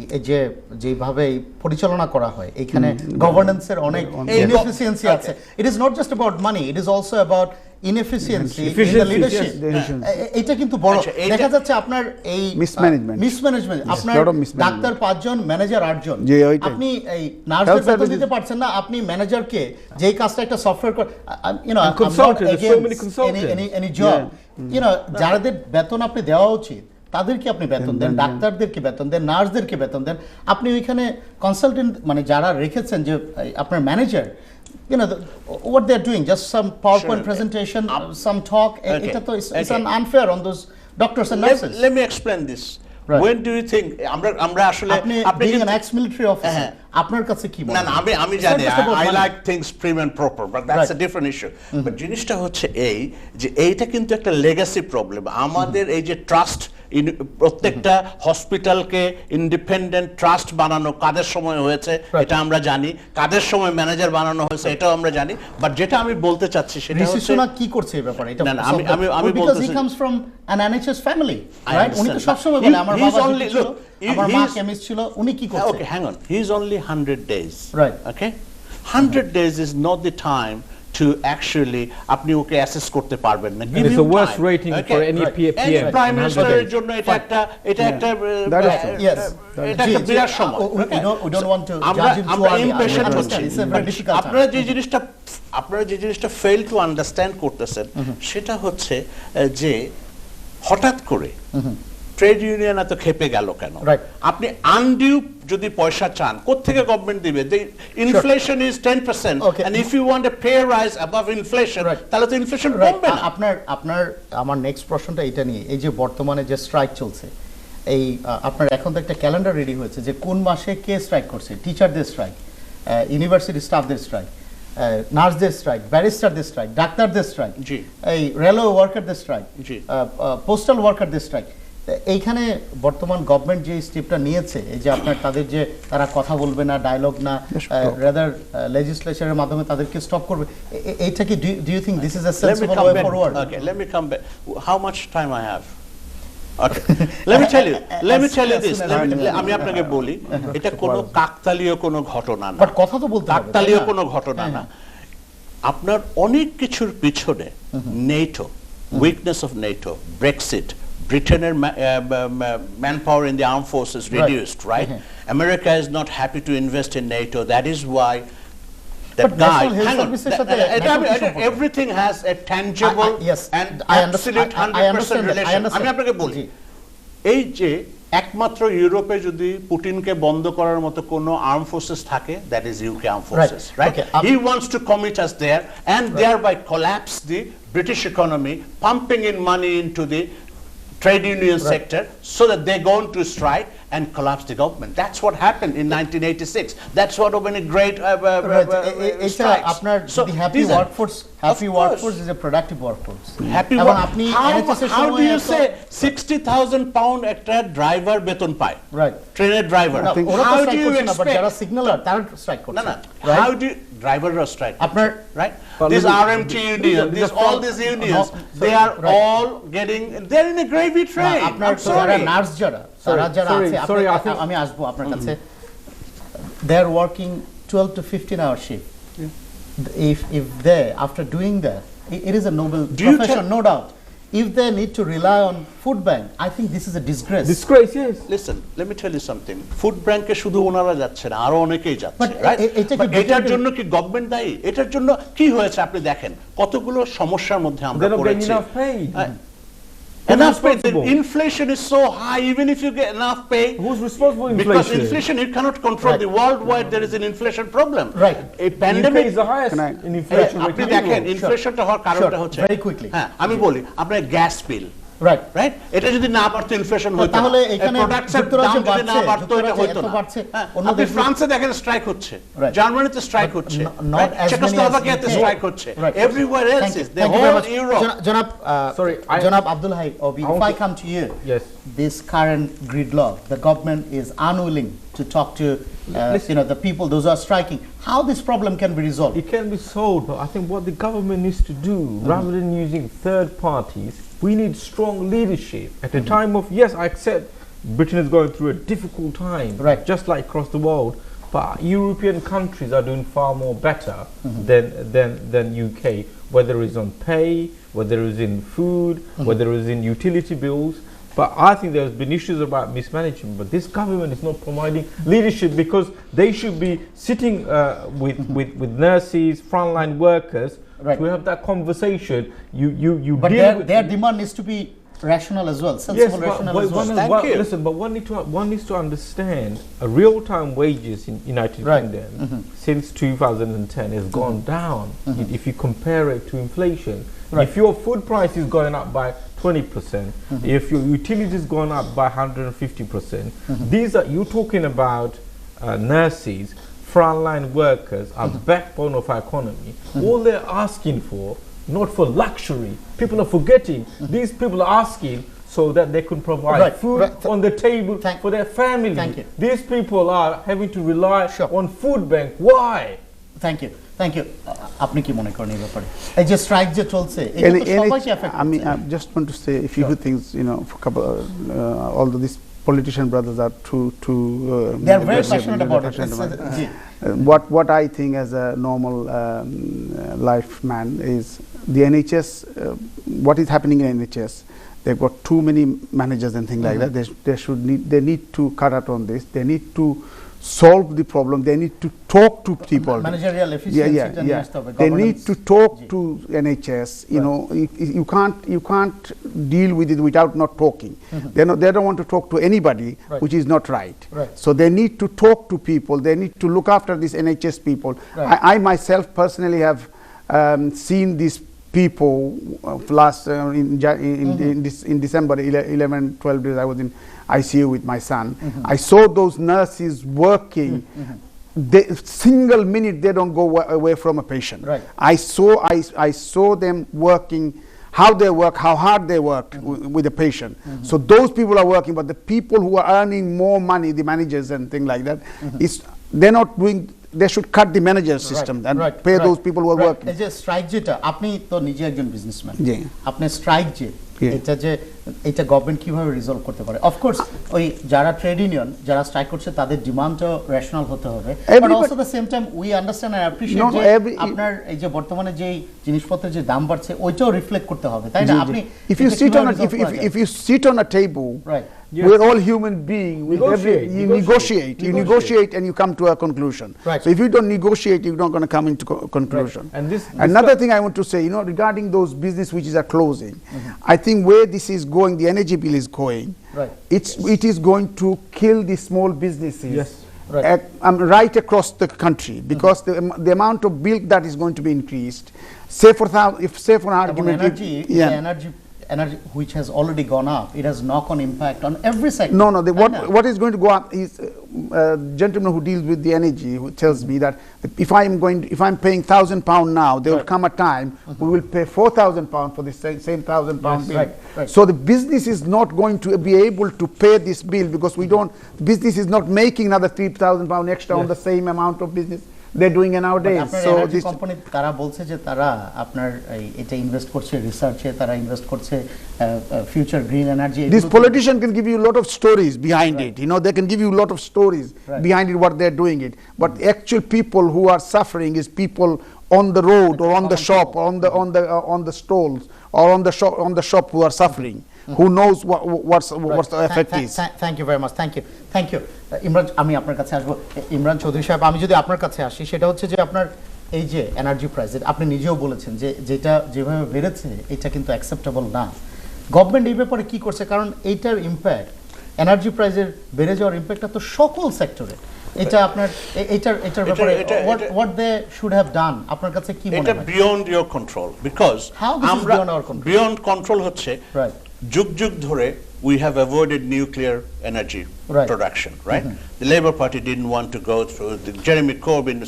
যেভাবে পরিচালনা করা হয় এখানে গভর্নেন্সের অনেক ইনএফিসিয়েন্সি আছে। It is not just about money, it is also about inefficiency in the leadership. এটা কিন্তু বড় আচ্ছা, দেখা যাচ্ছে আপনার এই মিসম্যানেজমেন্ট। আপনার ডাক্তার 5 জন, ম্যানেজার 8 জন, আপনি এই নার্সদের বেতন দিতে পারছেন না, আপনি ম্যানেজারকে যেই কাজটা একটা সফটওয়্যার এনি জব, যাদের বেতন আপনি দেওয়া উচিত তাদেরকে আপনি বেতন দেন, ডাক্তারদেরকে বেতন দেন, নার্সদেরকে বেতন দেন। আপনি ওইখানে কনসালটেন্ট মানে যারা রেখেছেন যে আপনার manager, what they're doing, just some PowerPoint presentation, some talk, এটা তো it's an unfair on those doctors and nurses. let me explain this. Right. When do you think আমরা আসলে আপনি being an ex-military officer, আপনার কাছে কি মনে না হয়? আমি It's জানি, not just about I money. like things prim and proper, but that's Right. a different issue. But জিনিসটা হচ্ছে এই যে এইটা কিন্তু একটা লেগাসি প্রবলেম। আমাদের এই যে ট্রাস্ট, প্রত্যেকটা হসপিটালকে ইন্ডিপেন্ডেন্ট ট্রাস্ট বানানো কাদের সময় হয়েছে এটা আমরা জানি, কাদের সময় ম্যানেজার বানানো হয়েছে এটাও আমরা জানি। বাট যেটা আমি বলতে চাচ্ছি সেটা ঋষি হচ্ছে সুনাক কি করছে এই ব্যাপারে? এটা না, আমি because বলতেছি, he comes from an NHS family, I right? উনি তো understand. সবসময় বলে আমার He's বাবা only- ছিল, look, আমার মা he's- কেমিস্ট ছিল। উনি কি করছে? Okay, hang on. He's only 100 days. Right. Okay? 100 days is not the time to actually আপনি ওকে অ্যাসেস করতে পারবেন না। And it's the worst rating for any PM. Prime মিনিস্টারের জন্য এটা একটা Yes. এটা একটা বিরাট সময়। We don't want to আমরা judge him too আমরা early. I impatient understand. হচ্ছি। It's a very difficult time. আপনারা যে জিনিসটা ফেল টু আন্ডারস্ট্যান্ড করতেছেন সেটা হচ্ছে যে হঠাৎ করে ট্রেড ইউনিয়ন এত খেপে গেল কেন? Right. আপনি আনডিউ যদি পয়সা চান কোত্থেকে গভর্নমেন্ট দিবে? Inflation is 10%, Okay. and if you want a pay rise above inflation, Right. তাহলে তো ইনফ্লেশন Right. কমবে না। আমার নেক্সট প্রশ্নটা এটা নিয়ে, এই যে বর্তমানে যে স্ট্রাইক চলছে, এই আপনার এখন তো একটা ক্যালেন্ডার রেডি হয়েছে যে কোন মাসে কে স্ট্রাইক করছে, টিচারদের স্ট্রাইক। ইউনিভার্সিটি স্টাফদের স্ট্রাইক, নার্সদের স্ট্রাইক, ব্যারিস্টারদের স্ট্রাইক, ডাক্তারদের স্ট্রাইক, জি, এই রেলওয়ে ওয়ার্কারদের স্ট্রাইক, জি, পোস্টাল ওয়ার্কারদের স্ট্রাইক। এইখানে বর্তমান গভর্নমেন্ট যে স্টেপটা নিয়েছে, এই যে আপনার তাদের যে তারা কথা বলবে না, ডায়লগ না, রাদার লেজিসলেচারের মাধ্যমে তাদেরকে স্টপ করবে, এইটা কি do you think this is a sensible way forward? Okay, let me come back. How much time I have? Okay. Let me tell you this. আমি আপনাকে বলি, এটা কোনো কাকতালীয় কোনো ঘটনা না। বাট কথা তো বলতে হবে, কাকতালীয় কোনো ঘটনা না। আপনার অনেক কিছুর পিছনে NATO, weakness of NATO, Brexit, ব্রিটেনের manpower in the armed forces reduced, right? America is not happy to invest in NATO. That is why that guy, everything has a tangible and absolute 100% relation. আমি আপনাকে বলি, এই যে একমাত্র ইউরোপে যদি পুতিনকে বন্ধ করার মতো কোনো আর্ম ফোর্সেস থাকে, that is UK arm forces, right? He wants to commit us there and thereby collapse the British economy, pumping in money into the trade union sector so that they go into strike and collapse the government. That's what happened in 1986. That's what many great strikes. So the happy workforce is a productive workforce. Happy how do you say 60,000 pound একটা driver বেতন পায়, right? ট্রেনের driver, how do you expect? যারা সিগন্যালার তারা strike করছে, না how do ড্রাইভাররা strike আপনার, right? These RMT unions, all these unions, they are all getting, they're in a gravy train. আপনার যারা নার্স যারা আছে, আমি আসবো আপনার কাছে, they are working 12 to 15 hour shift. If they, after doing that, it is a noble profession, no doubt. If they need to rely on food bank, I think this is a disgrace. Disgrace, yes. Listen, let me tell you something. Food bank-এ শুধু ওনারা যাচ্ছে না, আরো অনেকেই যাচ্ছে, But right? এটার Britain- জন্য কি গভর্নমেন্ট দায়ী? এটার জন্য কি হয়েছে আপনি দেখেন, কতগুলো সমস্যার মধ্যে আমরা They're not getting পড়েছি। enough paid. Enough pay. The responsible? inflation is so high, even if you get enough pay. Who's responsible for Because inflation? inflation, you cannot control. Right. The worldwide, there is an inflation problem. Right. A pandemic. UK is the highest Can I- in inflation rate আপনি in the দেখেন world. ইনফ্লেশনটা হওয়ার কারণটা হচ্ছে, very quickly. হ্যাঁ আমি বলি, আপনার gas bill, right? Right? এটা যদি না বাড়তো ইনফ্লেশন হতো, তাহলে এখানে প্রোডাক্টসের দাম যুক্তরাজ্যে যদি না বাড়ছে, বাড়তো এটা হতো এত না। বাড়ছে, অন্য আপনি দেশগুলো- ফ্রান্সে দেখেন স্ট্রাইক হচ্ছে, Right. জার্মানিতে স্ট্রাইক But হচ্ছে, not as many as চেকোস্লোভাকিয়াতে UK. Strike হচ্ছে, Right. everywhere else Thank you. is the Thank you very whole much. Europe. Janab, Sorry, Janab Abdul Hai, if I come to you, Yes. this current gridlock, the government is unwilling to talk to the people, those who are striking. How this problem can be resolved? It can be solved, but I think what the government needs to do, rather than using third parties, we need strong leadership. At a time of, yes, I accept Britain is going through a difficult time, Right. just like across the world, but European countries are doing far more better than UK, whether it's on pay, whether it's in food, whether it's in utility bills. But I think there's been issues about mismanagement, but this government is not providing leadership, because they should be sitting with nurses, frontline workers, Right. to have that conversation. You But deal with their demand needs to be rational as well, yes, sensible, rational as well. Thank you. Listen, but one needs to understand real-time wages in United Right. Kingdom since 2010 has gone down. If you compare it to inflation, Right. if your food price is going up by 20%, if your utilities going up by 150%, these are, you're talking about nurses, frontline workers are backbone of our economy. All they're asking for, not for luxury. People are forgetting. These people are asking so that they can provide Right, food right. on the table for their family. Thank you. These people are having to rely Sure. on food bank. Why? Thank you. আপনি কি মনে করেন এই ব্যাপারে, এই যে strike যে চলছে, এটা তো সবাইকে এফেক্ট I mean, করছে? I just want to say a few things, for couple, although these politician brothers are too They are very passionate about it. G. what I think as a normal life man is the NHS, what is happening in NHS, they've got too many managers and things like that. They need to cut out on this. They need to solve the problem. They need to talk to people. Managerial efficiency টা নিয়ে আসতে হবে, They need governance. to talk G. to NHS. You can't deal with it without not talking. They don't want to talk to anybody, Right. which is not right. Right. So they need to talk to people. They need to look after these NHS people. Right. I myself personally have seen these people last in December 11-12 days I was in ICU with my son. I saw those nurses working single minute they don't go away from a patient. Right. I saw them working, how they work, how hard they work with the patient. So those people are working, but the people who are earning more money, the managers and things like that, they're not doing. They should cut the manager system and pay those people who are working. এই যে strike যেটা আপনি তো নিজে একজন businessman, জি, আপনি strike যে এটা গভর্নমেন্ট কিভাবে রিজলভ করতে পারে? অফকোর্স ওই যারা ট্রেড ইউনিয়ন যারা স্ট্রাইক করছে তাদের ডিমান্ডও রেশনাল হতে হবে, but also the same time we understand and appreciate যে আপনার এই যে বর্তমানে যে জিনিসপত্রের যে দাম বাড়ছে ওইটাও রিফ্লেক্ট করতে হবে, তাই না? আপনি if you sit on a table, right, we're all human beings. You negotiate and you come to a conclusion. Right. So if you don't negotiate, you're not going to come into conclusion. Right. And this another thing I want to say, regarding those business which are closing, I think where this is going, the energy bill is going. Right. It is going to kill the small businesses. Yes. Right. Right across the country, because the amount of bill that is going to be increased. Say for argument, energy which has already gone up, it has knock-on impact on every sector. No, what is going to go up is gentleman who deals with the energy who tells me that if I'm paying £1,000 now, there will come a time we will pay £4,000 for the same £1,000 bill. Right. So the business is not going to be able to pay this bill because business is not making another £3,000 extra on the same amount of business they're doing nowadays. So this company তারা বলছে যে তারা আপনার এটা invest করছে রিসার্চে, তারা invest করছে future green energy. This politician can give you a lot of stories behind it. They can give you a lot of stories behind it what they're doing it. But actual people who are suffering is people on the road or on the shop or on the stalls or on the shop who are suffering. Who knows what the effect is? Thank you very much. Thank you. Imran, আমি আপনার কাছে আসবো। ইমরান চৌধুরী সাহেব, আমি যদি আপনার কাছে আসি, সেটা হচ্ছে যে আপনার এই যে এনার্জি প্রাইস, আপনি নিজেও বলেছেন যে যেটা যেভাবে বেড়েছে এটা কিন্তু অ্যাকসেপ্টেবল না। গভর্নমেন্ট এই ব্যাপারে কি করছে? কারণ এইটার ইম্প্যাক্ট, এনার্জি প্রাইসের বেড়ে যাওয়ার ইম্প্যাক্টটা তো সকল সেক্টরে। এটা আপনার এটার ব্যাপারে what they should have done আপনার কাছে কি মনে হয়? এটা beyond your control, because beyond control হচ্ছে যুগ ধরে we have avoided nuclear energy production, right? The Labour Party didn't want to go through. Jeremy Corbyn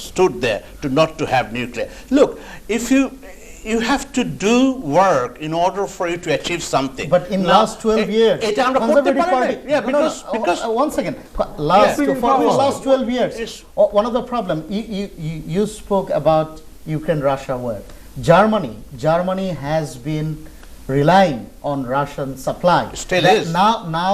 stood there not to have nuclear. Look, if you have to do work in order for you to achieve something. But in last 12 years, Conservative Party, because one second, last 12 years, one of the problem you spoke about Ukraine-Russia war. Germany has been relying on Russian supply. Still is. Now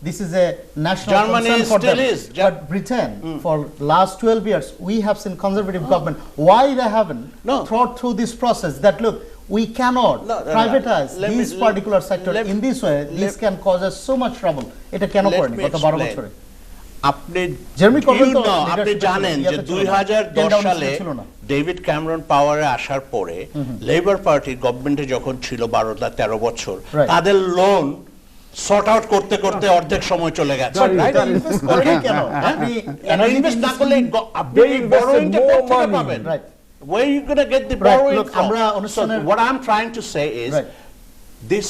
this is a national Germany concern for still them. is. But Britain, for last 12 years, we have seen conservative government. Why they haven't thought through this process that look, we cannot privatize this particular sector in this way. This can cause us so much trouble. এটা কেন করেনি গত 12 বছরে? আপনি জানেন যে 2010 সালে David Cameron পাওয়ারে আসার পরে লেবার পার্টি গভর্নমেন্টে যখন ছিল 12-13 বছর, তাদের লোন সর্ট আউট করতে অর্ধেক সময় চলে গেছে। ইনভেস্ট না করলে আপনি borrowing-টা কোথা থেকে পাবেন? Where are you going to get the borrowing from? So what I'm trying to say is this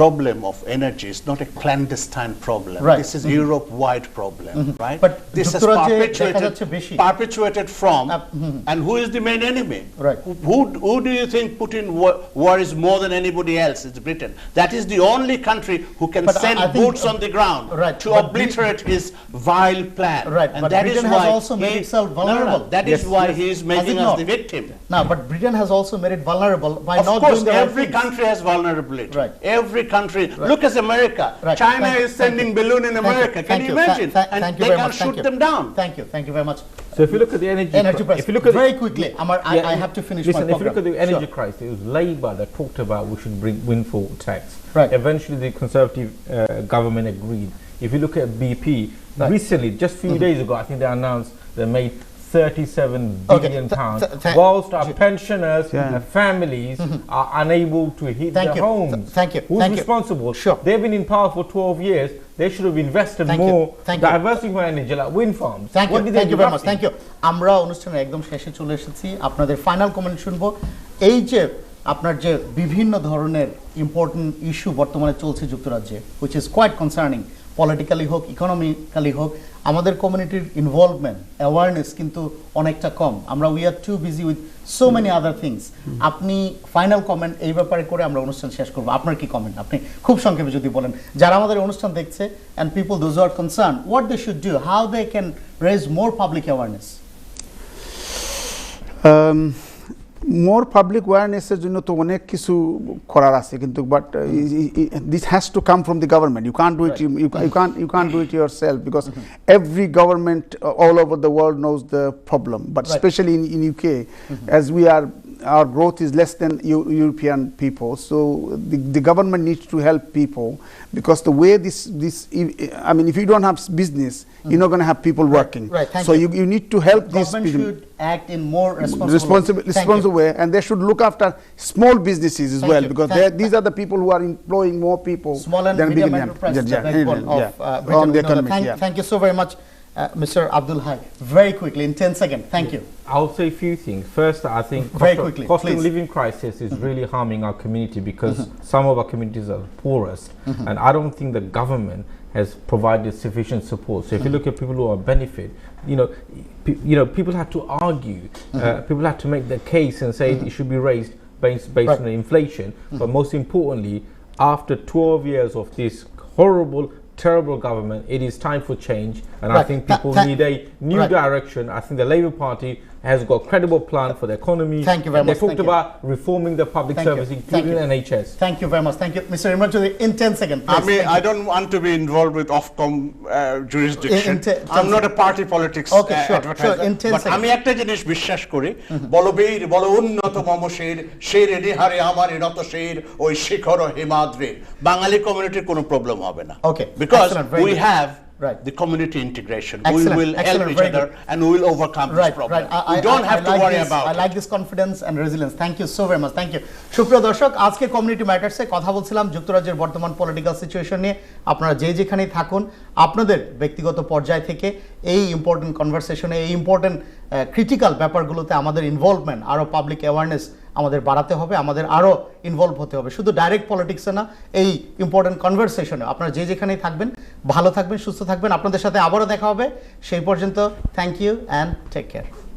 problem of energy is not a clandestine problem. This is Europe-wide problem, right? But this is perpetuated from, and who is the main enemy? Who do you think Putin worries more than anybody else? It's Britain. That is the only country who can send boots on the ground to obliterate his vile plan. And but that Britain is why has also made itself vulnerable. That is why he is making us the victim. No, but Britain has also made it vulnerable by not doing the every country has vulnerability. Every country. Look at America. China is sending balloon in America. Can you imagine? And they can shoot them down. Thank you very much. So if you look at the energy price, if you look at very quickly, I have to finish my program. If you look at the energy crisis, it was Labour that talked about we should bring windfall tax. Eventually, the Conservative government agreed. If you look at BP, recently, just a few days ago, I think they announced they made £37 billion, whilst our pensioners and families are unable to heat their homes. Who's responsible? They've been in power for 12 years. They should have invested more diversifying energy like wind farms. Thank you very much. Thank you. আমরা অনুষ্ঠানের একদম শেষে চলে এসেছি। আপনাদের final comment শুনবো। এই যে আপনার যে বিভিন্ন ধরনের ইম্পর্টেন্ট ইস্যু বর্তমানে চলছে যুক্তরাজ্যে, which is quite concerning, politically হোক ইকোনমিক্যালি হোক আমাদের কমিউনিটির ইনভলভমেন্ট অ্যাওয়ারনেস কিন্তু অনেকটা কম আমরা we are too busy with so many other things আপনি ফাইনাল কমেন্ট এই ব্যাপারে করে আমরা অনুষ্ঠান শেষ করব আপনার কি কমেন্ট আপনি খুব সংক্ষেপে যদি বলেন যারা আমাদের অনুষ্ঠান দেখছে and people those who are concern what they should do how they can raise more public awareness more public awareness এর জন্য তো অনেক কিছু করার আছে কিন্তু but this has to come from the government you can't do it you can't do it yourself because every government all over the world knows the problem but especially in UK as we are our growth is less than European people so the government needs to help people because the way this I mean if you don't have business you're not going to have people working so you need to help these people should act in more responsible way and they should look after small businesses as well because these are the people who are employing more people small and medium enterprises on the economy thank you so very much Mr. Abdul Hai very quickly in 10 seconds thank you I'll say a few things. First, I think cost of living crisis is really harming our community because some of our communities are the poorest, and I don't think the government has provided sufficient support. So if you look at people who are benefit, people have to argue, people have to make the case and say it should be raised based on the inflation. But most importantly, after 12 years of this horrible terrible government, it is time for change, and I think people need a new direction. I think the Labour Party has got a credible plan for the economy. Thank you very much. They talked about reforming the public service, including NHS. Thank you very much. Thank you, Mr. Imran. In 10 seconds. I mean, I don't want to be involved with Ofcom jurisdiction. I'm not a party politics advertiser. In 10 but আমি একটা জিনিস বিশ্বাস করি বলবীর বল উন্নত মমশের শেরেরই হারে আমার নত শের ওই শিখর হিমাদ্রির বাঙালি কমিউনিটির কোনো প্রবলেম হবে না because we have the community integration. We will help each other and we will overcome this problem. We don't have to worry about it. I like this confidence and resilience. Thank you so very much. Thank you. সুপ্রিয় দর্শক আজকে community ম্যাটারসে কথা বলছিলাম যুক্তরাজ্যের বর্তমান political situation নিয়ে আপনারা যেখানেই থাকুন আপনাদের ব্যক্তিগত পর্যায় থেকে এই ইম্পর্টেন্ট কনভারসেশনে এই ইম্পর্টেন্ট ক্রিটিক্যাল ব্যাপারগুলোতে আমাদের ইনভলভমেন্ট আরও পাবলিক অ্যাওয়ারনেস আমাদের বাড়াতে হবে আমাদের আরও ইনভলভ হতে হবে শুধু ডাইরেক্ট পলিটিক্সে না এই ইম্পর্টেন্ট কনভারসেশনে আপনারা যেখানেই থাকবেন ভালো থাকবেন সুস্থ থাকবেন আপনাদের সাথে আবারও দেখা হবে সেই পর্যন্ত thank you and take care